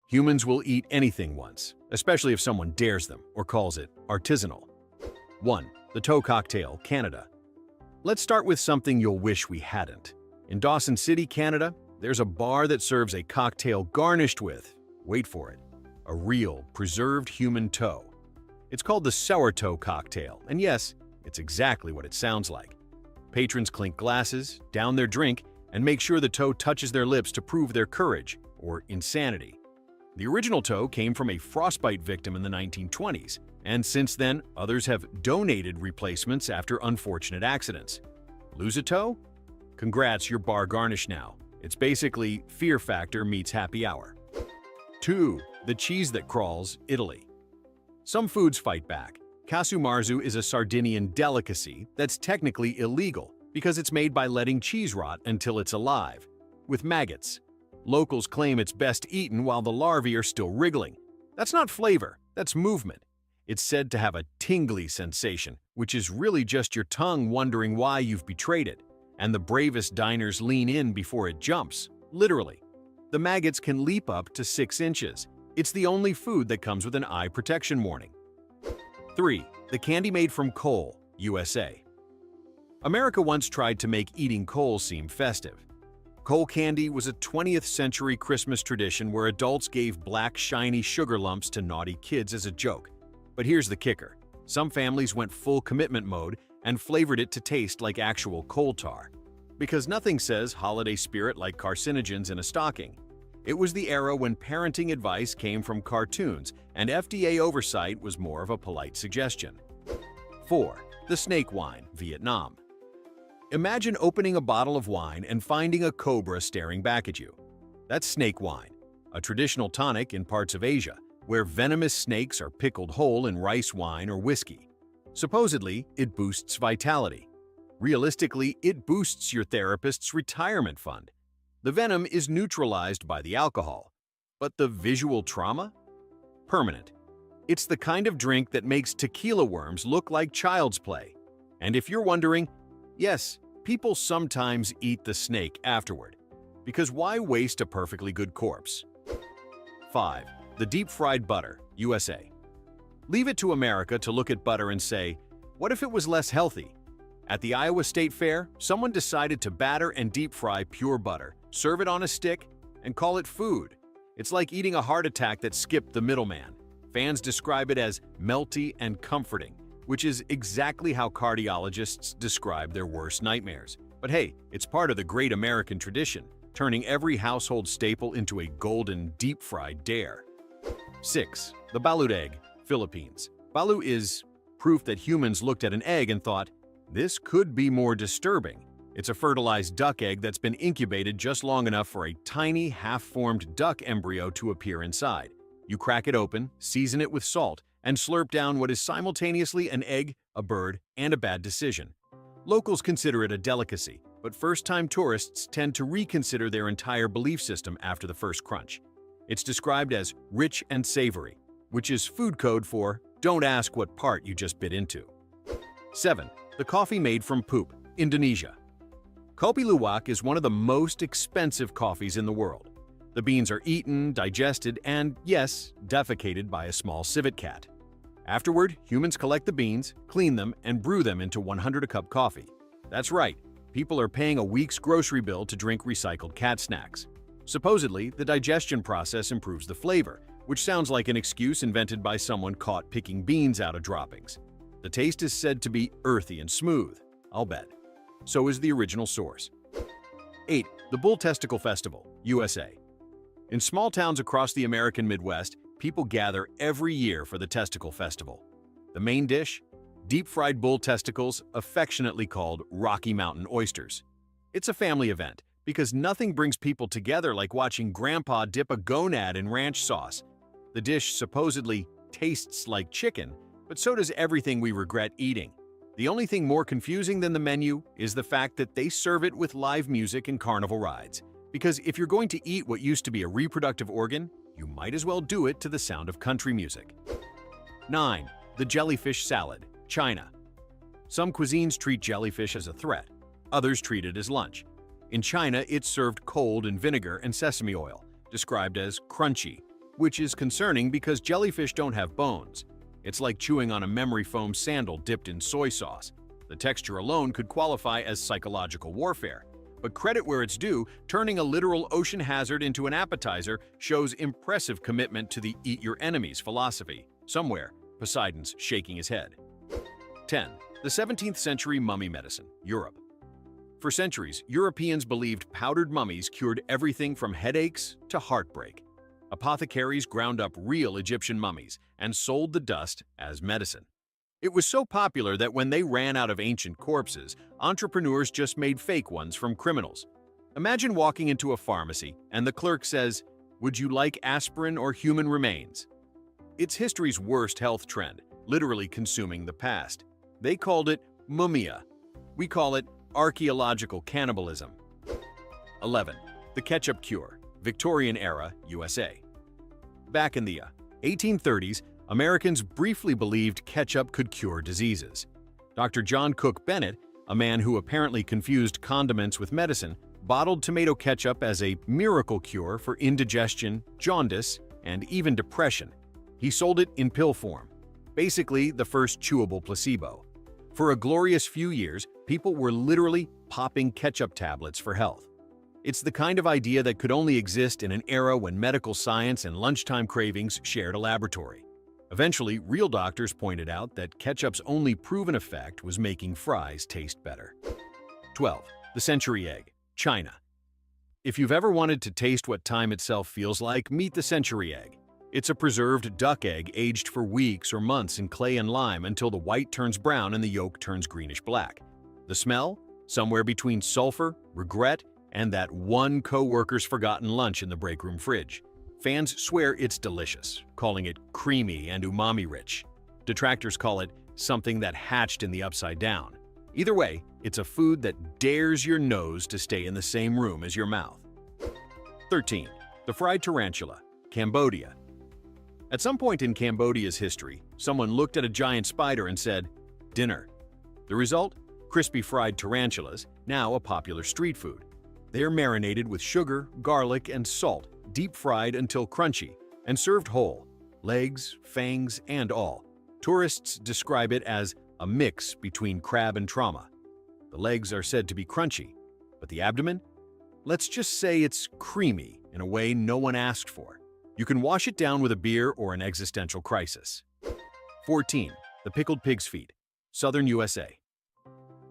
Humans will eat anything once, especially if someone dares them or calls it artisanal. 1. The Toe Cocktail, Canada. Let's start with something you'll wish we hadn't. In Dawson City, Canada, there's a bar that serves a cocktail garnished with, wait for it, a real, preserved human toe. It's called the Sour Toe Cocktail, and yes, it's exactly what it sounds like. Patrons clink glasses, down their drink, and make sure the toe touches their lips to prove their courage, or insanity. The original toe came from a frostbite victim in the 1920s, and since then, others have donated replacements after unfortunate accidents. Lose a toe? Congrats, you're bar garnish now. It's basically Fear Factor meets Happy Hour. 2. The Cheese That Crawls, Italy. Some foods fight back. Casu marzu is a Sardinian delicacy that's technically illegal because it's made by letting cheese rot until it's alive, with maggots. Locals claim it's best eaten while the larvae are still wriggling. That's not flavor, that's movement. It's said to have a tingly sensation, which is really just your tongue wondering why you've betrayed it. And the bravest diners lean in before it jumps, literally. The maggots can leap up to 6 inches. It's the only food that comes with an eye protection warning. 3. The candy made from coal, USA. America once tried to make eating coal seem festive. Coal candy was a 20th century Christmas tradition where adults gave black, shiny sugar lumps to naughty kids as a joke. But here's the kicker. Some families went full commitment mode and flavored it to taste like actual coal tar. Because nothing says holiday spirit like carcinogens in a stocking. It was the era when parenting advice came from cartoons and FDA oversight was more of a polite suggestion. 4. The snake wine, Vietnam. Imagine opening a bottle of wine and finding a cobra staring back at you. That's snake wine, a traditional tonic in parts of Asia, where venomous snakes are pickled whole in rice wine or whiskey. Supposedly, it boosts vitality. Realistically, it boosts your therapist's retirement fund. The venom is neutralized by the alcohol, but the visual trauma? Permanent. It's the kind of drink that makes tequila worms look like child's play. And if you're wondering, yes, people sometimes eat the snake afterward. Because why waste a perfectly good corpse? 5. The deep-fried butter, USA. Leave it to America to look at butter and say, what if it was less healthy? At the Iowa State Fair, someone decided to batter and deep-fry pure butter, serve it on a stick, and call it food. It's like eating a heart attack that skipped the middleman. Fans describe it as melty and comforting, which is exactly how cardiologists describe their worst nightmares. But hey, it's part of the great American tradition, turning every household staple into a golden deep-fried dare. 6. The balut egg, Philippines. Balut is proof that humans looked at an egg and thought, this could be more disturbing. It's a fertilized duck egg that's been incubated just long enough for a tiny, half-formed duck embryo to appear inside. You crack it open, season it with salt, and slurp down what is simultaneously an egg, a bird, and a bad decision. Locals consider it a delicacy, but first-time tourists tend to reconsider their entire belief system after the first crunch. It's described as rich and savory, which is food code for don't ask what part you just bit into. 7. The coffee made from poop, Indonesia. Kopi Luwak is one of the most expensive coffees in the world. The beans are eaten, digested, and, yes, defecated by a small civet cat. Afterward, humans collect the beans, clean them, and brew them into 100 a cup coffee. That's right, people are paying a week's grocery bill to drink recycled cat snacks. Supposedly, the digestion process improves the flavor, which sounds like an excuse invented by someone caught picking beans out of droppings. The taste is said to be earthy and smooth, I'll bet. So is the original source. 8. The Bull Testicle Festival, USA. In small towns across the American Midwest, people gather every year for the Testicle Festival. The main dish? Deep-fried bull testicles, affectionately called Rocky Mountain oysters. It's a family event because nothing brings people together like watching Grandpa dip a gonad in ranch sauce. The dish supposedly tastes like chicken, but so does everything we regret eating. The only thing more confusing than the menu is the fact that they serve it with live music and carnival rides. Because if you're going to eat what used to be a reproductive organ, you might as well do it to the sound of country music. 9. The jellyfish salad, China. Some cuisines treat jellyfish as a threat. Others treat it as lunch. In China, it's served cold in vinegar and sesame oil, described as crunchy. which is concerning because jellyfish don't have bones. It's like chewing on a memory foam sandal dipped in soy sauce. The texture alone could qualify as psychological warfare. But credit where it's due, turning a literal ocean hazard into an appetizer shows impressive commitment to the eat your enemies philosophy. Somewhere, Poseidon's shaking his head. 10. The 17th century mummy medicine, Europe. For centuries, Europeans believed powdered mummies cured everything from headaches to heartbreak. Apothecaries ground up real Egyptian mummies and sold the dust as medicine. It was so popular that when they ran out of ancient corpses, entrepreneurs just made fake ones from criminals. Imagine walking into a pharmacy and the clerk says, "Would you like aspirin or human remains?" It's history's worst health trend, literally consuming the past. They called it mumia. We call it archaeological cannibalism. 11. The ketchup cure, Victorian era, USA. Back in the 1830s, Americans briefly believed ketchup could cure diseases. Dr. John Cook Bennett, a man who apparently confused condiments with medicine, bottled tomato ketchup as a miracle cure for indigestion, jaundice, and even depression. He sold it in pill form, basically the first chewable placebo. For a glorious few years, people were literally popping ketchup tablets for health. It's the kind of idea that could only exist in an era when medical science and lunchtime cravings shared a laboratory. Eventually, real doctors pointed out that ketchup's only proven effect was making fries taste better. 12. The century egg, China. If you've ever wanted to taste what time itself feels like, meet the century egg. It's a preserved duck egg aged for weeks or months in clay and lime until the white turns brown and the yolk turns greenish-black. The smell? Somewhere between sulfur, regret, and that one co-worker's forgotten lunch in the break room fridge. Fans swear it's delicious, calling it creamy and umami-rich. Detractors call it something that hatched in the upside down. Either way, it's a food that dares your nose to stay in the same room as your mouth. 13. The fried tarantula, Cambodia. At some point in Cambodia's history, someone looked at a giant spider and said, "Dinner." The result? Crispy fried tarantulas, now a popular street food. They're marinated with sugar, garlic, and salt, deep-fried until crunchy, and served whole, legs, fangs, and all. Tourists describe it as a mix between crab and trauma. The legs are said to be crunchy, but the abdomen? Let's just say it's creamy in a way no one asked for. You can wash it down with a beer or an existential crisis. 14. The pickled pig's feet, Southern USA.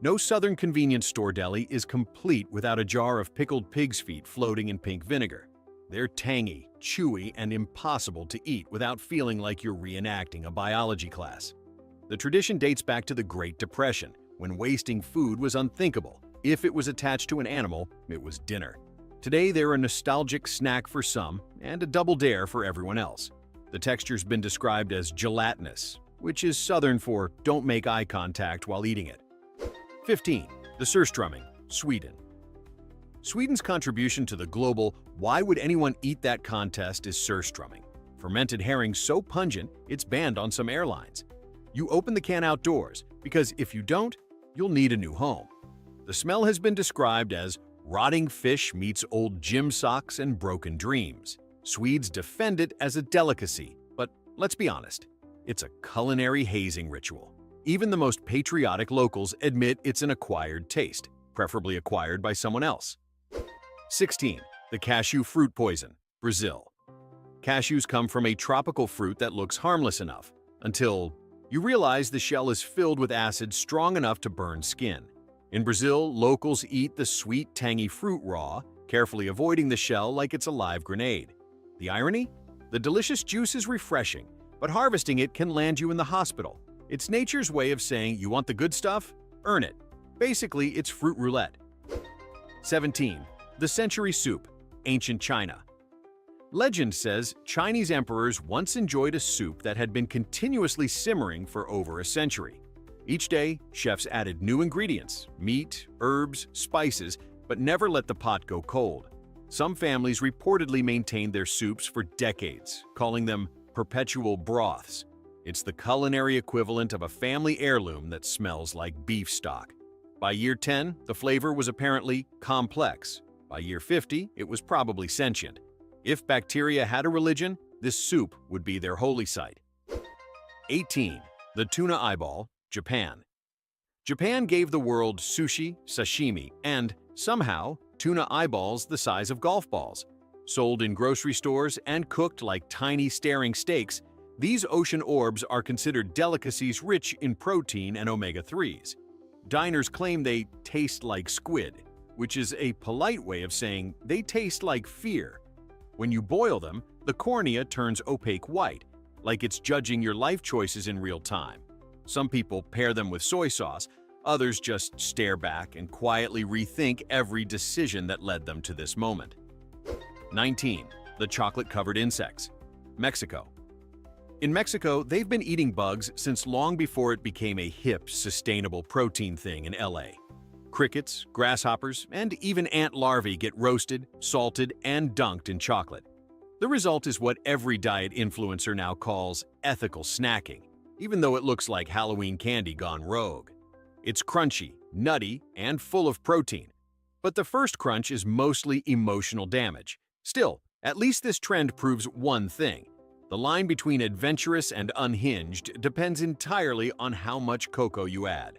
No southern convenience store deli is complete without a jar of pickled pig's feet floating in pink vinegar. They're tangy, chewy, and impossible to eat without feeling like you're reenacting a biology class. The tradition dates back to the Great Depression, when wasting food was unthinkable. If it was attached to an animal, it was dinner. Today, they're a nostalgic snack for some and a double dare for everyone else. The texture's been described as gelatinous, which is southern for don't make eye contact while eating it. 15. The surströmming, Sweden. Sweden's contribution to the global "why would anyone eat that" contest is surströmming. Fermented herring so pungent, it's banned on some airlines. You open the can outdoors, because if you don't, you'll need a new home. The smell has been described as rotting fish meets old gym socks and broken dreams. Swedes defend it as a delicacy, but let's be honest, it's a culinary hazing ritual. Even the most patriotic locals admit it's an acquired taste, preferably acquired by someone else. 16. The cashew fruit poison, Brazil. Cashews come from a tropical fruit that looks harmless enough, until you realize the shell is filled with acid strong enough to burn skin. In Brazil, locals eat the sweet, tangy fruit raw, carefully avoiding the shell like it's a live grenade. The irony? The delicious juice is refreshing, but harvesting it can land you in the hospital. It's nature's way of saying, you want the good stuff? Earn it. Basically, it's fruit roulette. 17. The century soup, ancient China. Legend says Chinese emperors once enjoyed a soup that had been continuously simmering for over a century. Each day, chefs added new ingredients, meat, herbs, spices, but never let the pot go cold. Some families reportedly maintained their soups for decades, calling them perpetual broths. It's the culinary equivalent of a family heirloom that smells like beef stock. By year 10, the flavor was apparently complex. By year 50, it was probably sentient. If bacteria had a religion, This soup would be their holy site. 18. The tuna eyeball, Japan. Japan gave the world sushi, sashimi, and, somehow, tuna eyeballs the size of golf balls. Sold in grocery stores and cooked like tiny staring steaks, these ocean orbs are considered delicacies rich in protein and omega-3s. Diners claim they taste like squid, which is a polite way of saying they taste like fear. When you boil them, the cornea turns opaque white, like it's judging your life choices in real time. Some people pair them with soy sauce, others just stare back and quietly rethink every decision that led them to this moment. 19. The chocolate-covered insects, Mexico. In Mexico, they've been eating bugs since long before it became a hip, sustainable protein thing in LA. Crickets, grasshoppers, and even ant larvae get roasted, salted, and dunked in chocolate. The result is what every diet influencer now calls ethical snacking, even though it looks like Halloween candy gone rogue. It's crunchy, nutty, and full of protein. But the first crunch is mostly emotional damage. Still, at least this trend proves one thing. The line between adventurous and unhinged depends entirely on how much cocoa you add.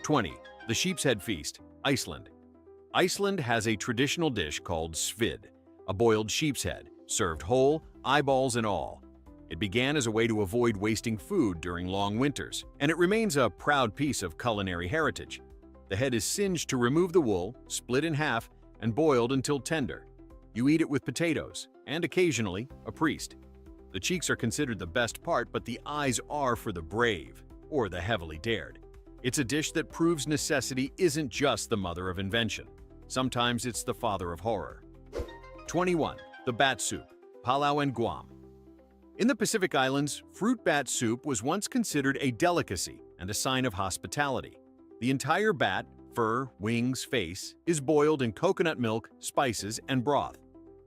20. The sheep's head feast, Iceland. Iceland has a traditional dish called svid, a boiled sheep's head, served whole, eyeballs and all. It began as a way to avoid wasting food during long winters, and it remains a proud piece of culinary heritage. The head is singed to remove the wool, split in half, and boiled until tender. You eat it with potatoes, and occasionally, a priest. The cheeks are considered the best part, but the eyes are for the brave, or the heavily dared. It's a dish that proves necessity isn't just the mother of invention. Sometimes it's the father of horror. 21. The bat soup, Palau and Guam. In the Pacific Islands, fruit bat soup was once considered a delicacy and a sign of hospitality. The entire bat, fur, wings, face, is boiled in coconut milk, spices, and broth.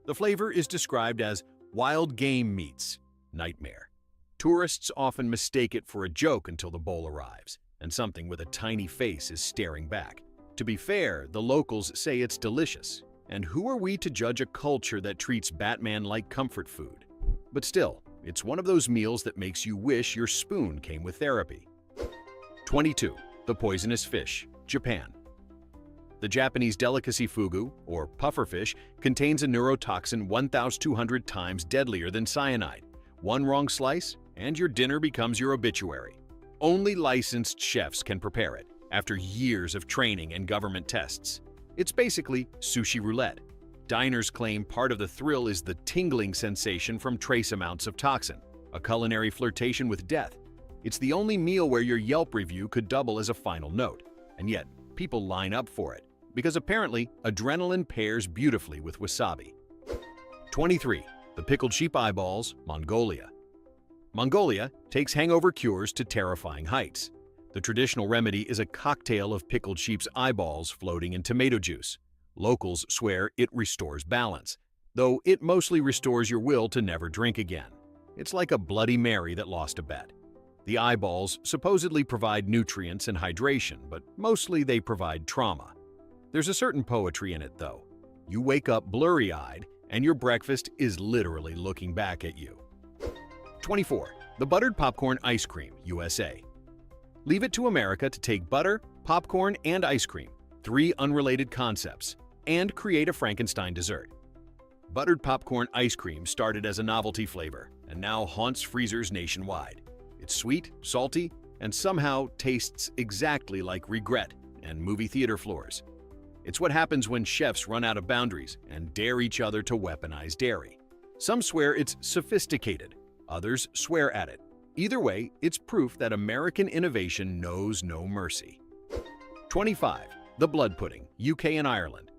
The flavor is described as wild game meats, nightmare. Tourists often mistake it for a joke until the bowl arrives, and something with a tiny face is staring back. To be fair, the locals say it's delicious, and who are we to judge a culture that treats Batman like comfort food? But still, it's one of those meals that makes you wish your spoon came with therapy. 22. The poisonous fish, Japan. The Japanese delicacy fugu, or pufferfish, contains a neurotoxin 1,200 times deadlier than cyanide. One wrong slice, and your dinner becomes your obituary. Only licensed chefs can prepare it, after years of training and government tests. It's basically sushi roulette. Diners claim part of the thrill is the tingling sensation from trace amounts of toxin, a culinary flirtation with death. It's the only meal where your Yelp review could double as a final note, and yet people line up for it, because apparently adrenaline pairs beautifully with wasabi. 23. The pickled sheep eyeballs, Mongolia. Mongolia takes hangover cures to terrifying heights. The traditional remedy is a cocktail of pickled sheep's eyeballs floating in tomato juice. Locals swear it restores balance, though it mostly restores your will to never drink again. It's like a Bloody Mary that lost a bet. The eyeballs supposedly provide nutrients and hydration, but mostly they provide trauma. There's a certain poetry in it, though. You wake up blurry-eyed, and your breakfast is literally looking back at you. 24. The buttered popcorn ice cream, USA. Leave it to America to take butter, popcorn, and ice cream, three unrelated concepts, and create a Frankenstein dessert. Buttered popcorn ice cream started as a novelty flavor and now haunts freezers nationwide. It's sweet, salty, and somehow tastes exactly like regret and movie theater floors. It's what happens when chefs run out of boundaries and dare each other to weaponize dairy. Some swear it's sophisticated, others swear at it. Either way, it's proof that American innovation knows no mercy. 25. The blood pudding, UK and Ireland.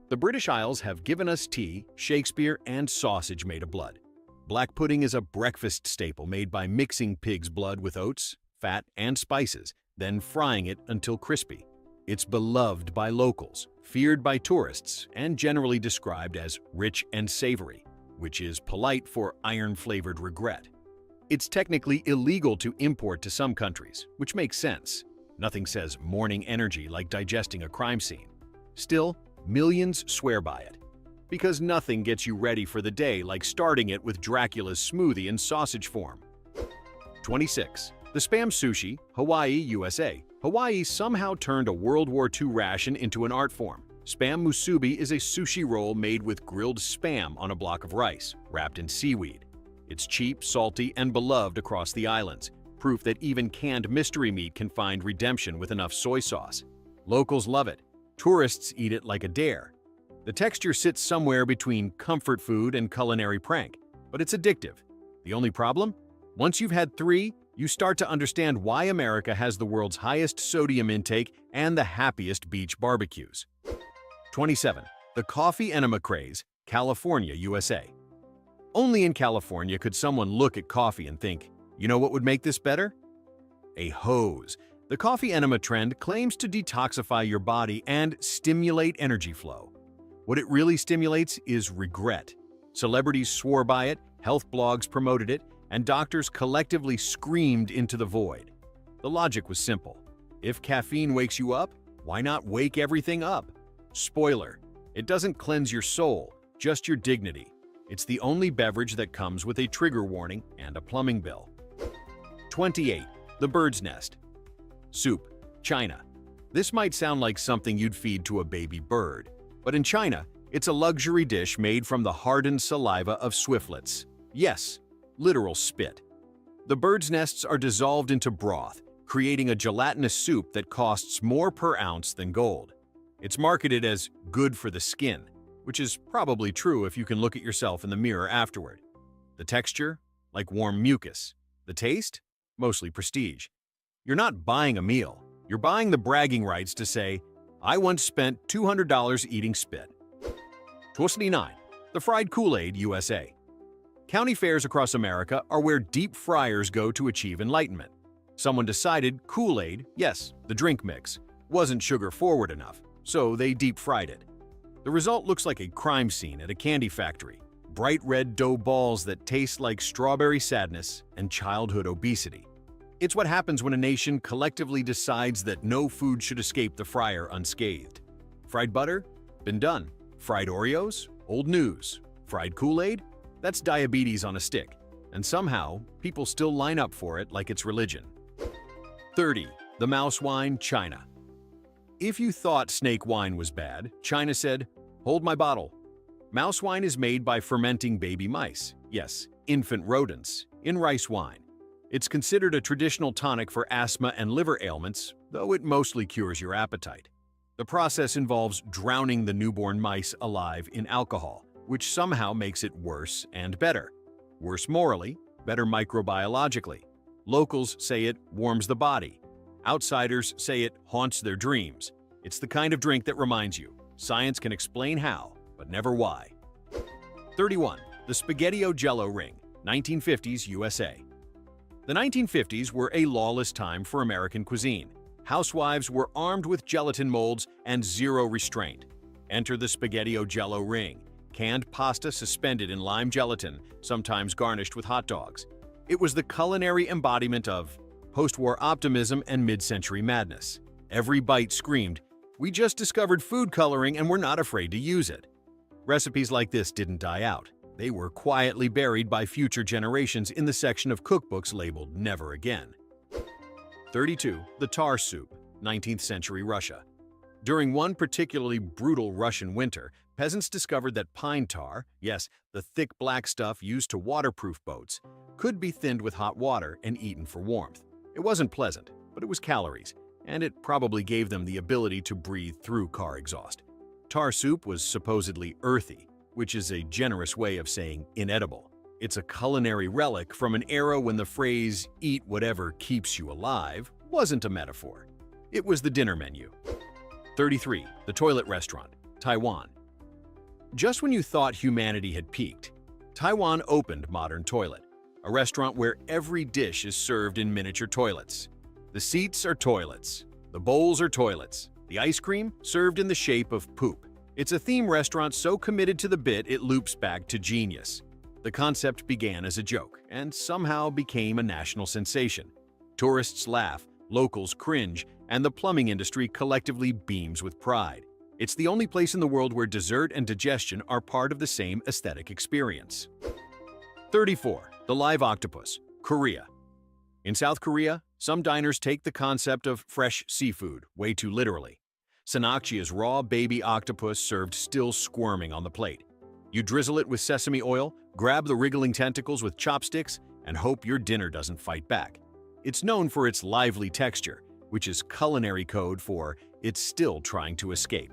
The British Isles have given us tea, Shakespeare, and sausage made of blood. Black pudding is a breakfast staple made by mixing pig's blood with oats, fat, and spices, then frying it until crispy. It's beloved by locals, feared by tourists, and generally described as rich and savory, which is polite for iron-flavored regret. It's technically illegal to import to some countries, which makes sense. Nothing says morning energy like digesting a crime scene. Still, millions swear by it. because nothing gets you ready for the day like starting it with Dracula's smoothie in sausage form. 26. The Spam Sushi, Hawaii, USA. Hawaii somehow turned a World War II ration into an art form. Spam musubi is a sushi roll made with grilled spam on a block of rice, wrapped in seaweed. It's cheap, salty, and beloved across the islands, proof that even canned mystery meat can find redemption with enough soy sauce. Locals love it. Tourists eat it like a dare. The texture sits somewhere between comfort food and culinary prank, but it's addictive. The only problem? Once you've had 3, you start to understand why America has the world's highest sodium intake and the happiest beach barbecues. 27. The Coffee Enema Craze, California, USA. Only in California could someone look at coffee and think, you know what would make this better? A hose. The coffee enema trend claims to detoxify your body and stimulate energy flow. What it really stimulates is regret. Celebrities swore by it, health blogs promoted it, and doctors collectively screamed into the void. The logic was simple. If caffeine wakes you up, why not wake everything up? Spoiler, it doesn't cleanse your soul, just your dignity. It's the only beverage that comes with a trigger warning and a plumbing bill. 28. The Bird's Nest. Soup, China. This might sound like something you'd feed to a baby bird, but in China, it's a luxury dish made from the hardened saliva of swiftlets. Yes, literal spit. The bird's nests are dissolved into broth, creating a gelatinous soup that costs more per ounce than gold. It's marketed as good for the skin, which is probably true if you can look at yourself in the mirror afterward. The texture? Like warm mucus. The taste? Mostly prestige. You're not buying a meal. You're buying the bragging rights to say, I once spent $200 eating spit. 29. The Fried Kool-Aid, USA. County fairs across America are where deep fryers go to achieve enlightenment. Someone decided Kool-Aid, yes, the drink mix, wasn't sugar-forward enough, so they deep-fried it. The result looks like a crime scene at a candy factory. Bright red dough balls that taste like strawberry sadness and childhood obesity. It's what happens when a nation collectively decides that no food should escape the fryer unscathed. Fried butter? Been done. Fried Oreos? Old news. Fried Kool-Aid? That's diabetes on a stick. And somehow, people still line up for it like it's religion. 30. The Mouse Wine, China. If you thought snake wine was bad, China said, hold my bottle. Mouse wine is made by fermenting baby mice, yes, infant rodents, in rice wine. It's considered a traditional tonic for asthma and liver ailments, though it mostly cures your appetite. The process involves drowning the newborn mice alive in alcohol, which somehow makes it worse and better. Worse morally, better microbiologically. Locals say it warms the body. Outsiders say it haunts their dreams. It's the kind of drink that reminds you, science can explain how, but never why. 31. The Spaghetti-O Jello Ring, 1950s USA. The 1950s were a lawless time for American cuisine. Housewives were armed with gelatin molds and zero restraint. Enter the Spaghetti-O Jello Ring, canned pasta suspended in lime gelatin, sometimes garnished with hot dogs. It was the culinary embodiment of post-war optimism and mid-century madness. Every bite screamed, we just discovered food coloring and we're not afraid to use it. Recipes like this didn't die out. They were quietly buried by future generations in the section of cookbooks labeled Never Again. 32. The Tar Soup, 19th century Russia. During one particularly brutal Russian winter, peasants discovered that pine tar, yes, the thick black stuff used to waterproof boats, could be thinned with hot water and eaten for warmth. It wasn't pleasant, but it was calories, and it probably gave them the ability to breathe through car exhaust. Tar soup was supposedly earthy, which is a generous way of saying inedible. It's a culinary relic from an era when the phrase, eat whatever keeps you alive, wasn't a metaphor. It was the dinner menu. 33. The Toilet Restaurant, Taiwan. Just when you thought humanity had peaked, Taiwan opened Modern Toilet, a restaurant where every dish is served in miniature toilets. The seats are toilets. The bowls are toilets. The ice cream served in the shape of poop. It's a theme restaurant so committed to the bit it loops back to genius. The concept began as a joke and somehow became a national sensation. Tourists laugh, locals cringe, and the plumbing industry collectively beams with pride. It's the only place in the world where dessert and digestion are part of the same aesthetic experience. 34. The live octopus, Korea. In South Korea, some diners take the concept of fresh seafood way too literally. Sanakji is raw baby octopus served still squirming on the plate. You drizzle it with sesame oil, grab the wriggling tentacles with chopsticks, and hope your dinner doesn't fight back. It's known for its lively texture, which is culinary code for it's still trying to escape.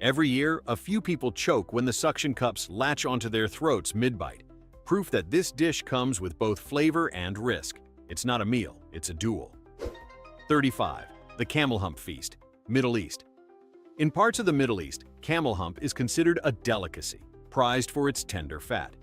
Every year, a few people choke when the suction cups latch onto their throats mid-bite, proof that this dish comes with both flavor and risk. It's not a meal, it's a duel. 35. The camel hump feast, Middle East. In parts of the Middle East, camel hump is considered a delicacy, prized for its tender fat.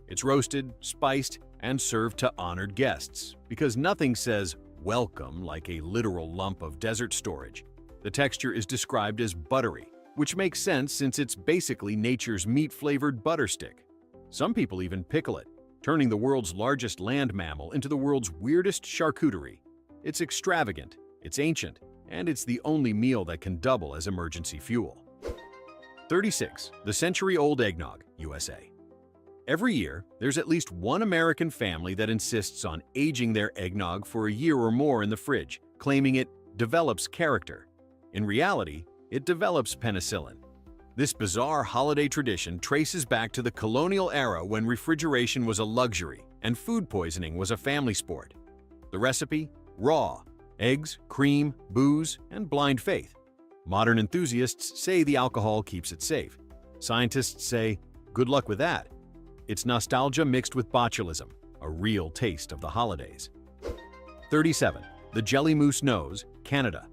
It's roasted, spiced, and served to honored guests, because nothing says welcome like a literal lump of desert storage. The texture is described as buttery, which makes sense since it's basically nature's meat-flavored butter stick. Some people even pickle it, turning the world's largest land mammal into the world's weirdest charcuterie. It's extravagant, it's ancient, and it's the only meal that can double as emergency fuel. 36. The century-old eggnog, USA. Every year, there's at least one American family that insists on aging their eggnog for a year or more in the fridge, claiming it develops character. In reality, it develops penicillin. This bizarre holiday tradition traces back to the colonial era when refrigeration was a luxury and food poisoning was a family sport. The recipe? Raw. Eggs, cream, booze, and blind faith. Modern enthusiasts say the alcohol keeps it safe. Scientists say, good luck with that. It's nostalgia mixed with botulism, a real taste of the holidays. 37. The jelly moose nose, Canada.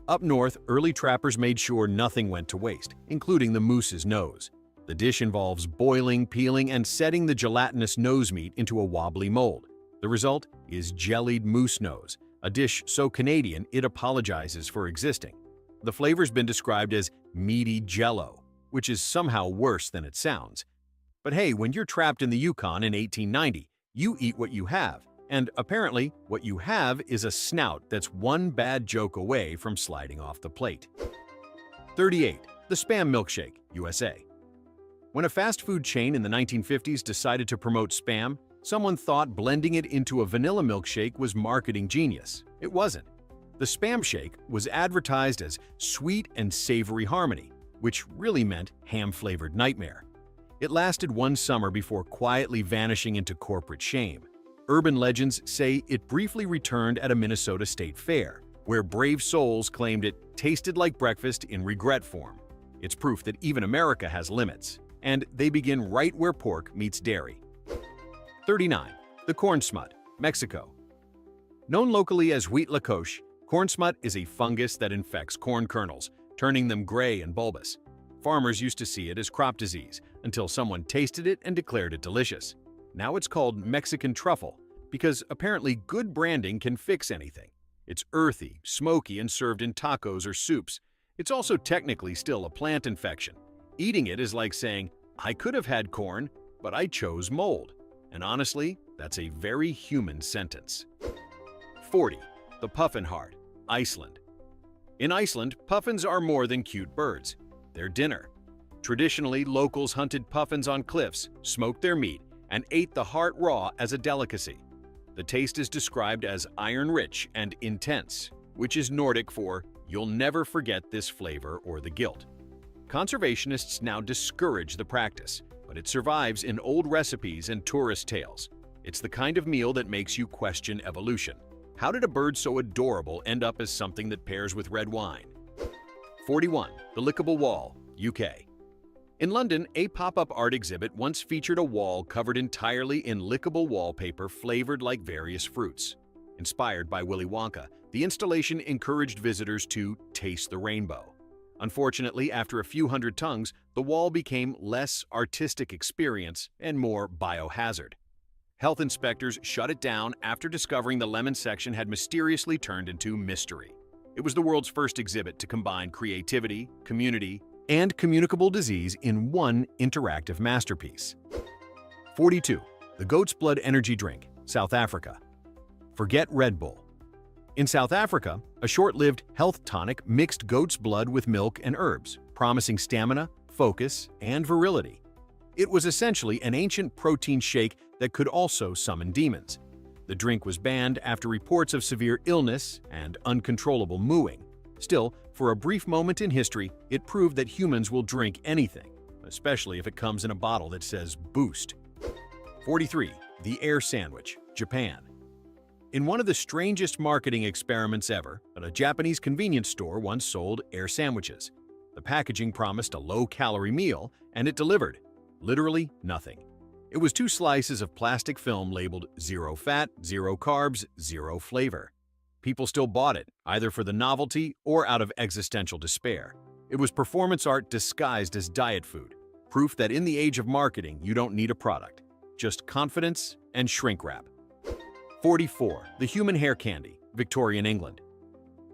Up north, early trappers made sure nothing went to waste, including the moose's nose. The dish involves boiling, peeling, and setting the gelatinous nose meat into a wobbly mold. The result is jellied moose nose, a dish so Canadian it apologizes for existing. The flavor's been described as meaty jello, which is somehow worse than it sounds. But hey, when you're trapped in the Yukon in 1890, you eat what you have, and apparently what you have is a snout that's one bad joke away from sliding off the plate. 38. The Spam Milkshake, USA. When a fast food chain in the 1950s decided to promote Spam, someone thought blending it into a vanilla milkshake was marketing genius. It wasn't. The Spam Shake was advertised as sweet and savory harmony, which really meant ham-flavored nightmare. It lasted one summer before quietly vanishing into corporate shame. Urban legends say it briefly returned at a Minnesota state fair, where brave souls claimed it tasted like breakfast in regret form. It's proof that even America has limits, and they begin right where pork meets dairy. 39. The corn smut, Mexico. Known locally as wheat lacoche, corn smut is a fungus that infects corn kernels, turning them gray and bulbous. Farmers used to see it as crop disease until someone tasted it and declared it delicious. Now it's called Mexican truffle because apparently good branding can fix anything. It's earthy, smoky, and served in tacos or soups. It's also technically still a plant infection. Eating it is like saying, I could have had corn, but I chose mold. And honestly, that's a very human sentence. 40. The puffin heart, Iceland. In Iceland, puffins are more than cute birds. They're dinner. Traditionally, locals hunted puffins on cliffs, smoked their meat, and ate the heart raw as a delicacy. The taste is described as iron-rich and intense, which is Nordic for you'll never forget this flavor or the guilt. Conservationists now discourage the practice, but it survives in old recipes and tourist tales. It's the kind of meal that makes you question evolution. How did a bird so adorable end up as something that pairs with red wine? 41. The Lickable Wall, UK. In London, a pop-up art exhibit once featured a wall covered entirely in lickable wallpaper flavored like various fruits. Inspired by Willy Wonka, the installation encouraged visitors to taste the rainbow. Unfortunately, after a few hundred tongues, the wall became less artistic experience and more biohazard. Health inspectors shut it down after discovering the lemon section had mysteriously turned into mystery. It was the world's first exhibit to combine creativity, community, and communicable disease in one interactive masterpiece. 42. The Goat's Blood Energy Drink, South Africa. Forget Red Bull. In South Africa, a short-lived health tonic mixed goat's blood with milk and herbs, promising stamina, focus, and virility. It was essentially an ancient protein shake that could also summon demons. The drink was banned after reports of severe illness and uncontrollable mooing. Still, for a brief moment in history, it proved that humans will drink anything, especially if it comes in a bottle that says Boost. 43. The Air Sandwich, Japan. In one of the strangest marketing experiments ever, a Japanese convenience store once sold air sandwiches. The packaging promised a low-calorie meal, and it delivered literally nothing. It was 2 slices of plastic film labeled 0 fat, 0 carbs, 0 flavor. People still bought it, either for the novelty or out of existential despair. It was performance art disguised as diet food, proof that in the age of marketing, you don't need a product, just confidence and shrink wrap. 44. The Human Hair Candy, Victorian England.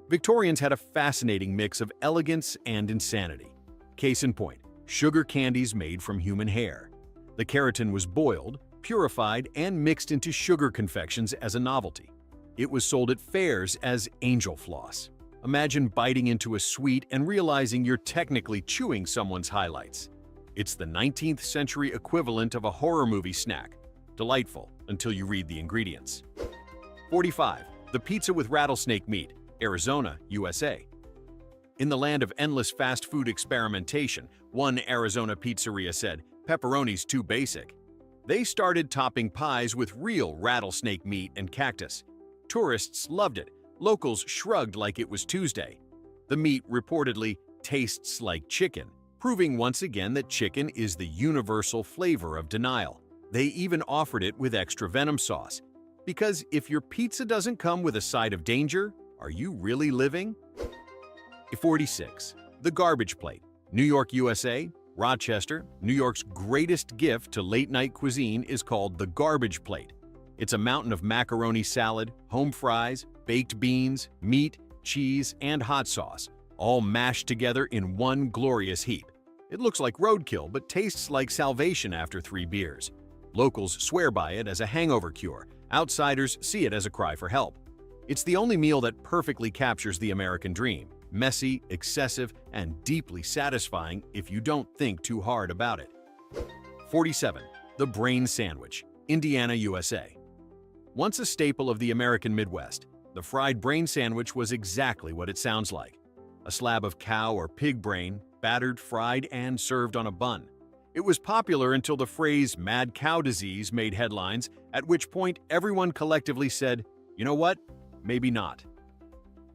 Victorians had a fascinating mix of elegance and insanity. Case in point, sugar candies made from human hair. The keratin was boiled, purified, and mixed into sugar confections as a novelty. It was sold at fairs as angel floss. Imagine biting into a sweet and realizing you're technically chewing someone's highlights. It's the 19th century equivalent of a horror movie snack. Delightful until you read the ingredients. 45. The Pizza with Rattlesnake Meat, Arizona, USA. In the land of endless fast food experimentation, one Arizona pizzeria said, "Pepperoni's too basic." They started topping pies with real rattlesnake meat and cactus. Tourists loved it. Locals shrugged like it was Tuesday. The meat reportedly tastes like chicken, proving once again that chicken is the universal flavor of denial. They even offered it with extra venom sauce. Because if your pizza doesn't come with a side of danger, are you really living? 46. The Garbage Plate, New York, USA. Rochester, New York's greatest gift to late-night cuisine is called the Garbage Plate. It's a mountain of macaroni salad, home fries, baked beans, meat, cheese, and hot sauce, all mashed together in one glorious heap. It looks like roadkill, but tastes like salvation after 3 beers. Locals swear by it as a hangover cure. Outsiders see it as a cry for help. It's the only meal that perfectly captures the American dream. Messy, excessive, and deeply satisfying if you don't think too hard about it. 47. The Brain Sandwich, Indiana, USA. Once a staple of the American Midwest, the fried brain sandwich was exactly what it sounds like. A slab of cow or pig brain, battered, fried, and served on a bun. It was popular until the phrase "mad cow disease" made headlines, at which point everyone collectively said, "You know what? Maybe not."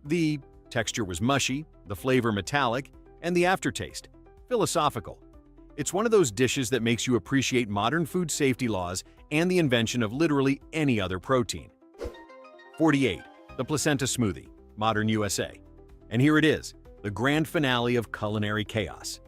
The texture was mushy, the flavor metallic, and the aftertaste philosophical. It's one of those dishes that makes you appreciate modern food safety laws and the invention of literally any other protein. 48. The Placenta Smoothie, modern USA. And here it is, the grand finale of culinary chaos.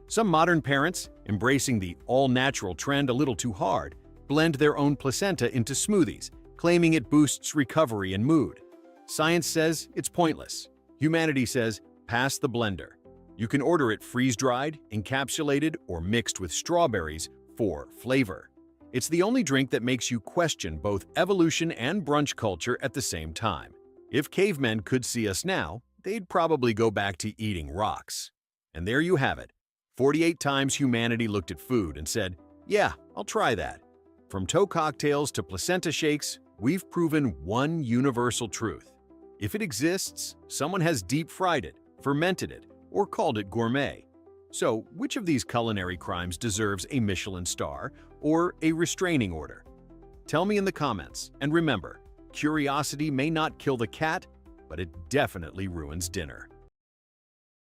Some modern parents, embracing the all-natural trend a little too hard, blend their own placenta into smoothies, claiming it boosts recovery and mood. Science says it's pointless. Humanity says, pass the blender. You can order it freeze-dried, encapsulated, or mixed with strawberries for flavor. It's the only drink that makes you question both evolution and brunch culture at the same time. If cavemen could see us now, they'd probably go back to eating rocks. And there you have it. 48 times humanity looked at food and said, "Yeah, I'll try that." From toe cocktails to placenta shakes, we've proven one universal truth. If it exists, someone has deep-fried it, fermented it, or called it gourmet. So, which of these culinary crimes deserves a Michelin star or a restraining order? Tell me in the comments, and remember, curiosity may not kill the cat, but it definitely ruins dinner.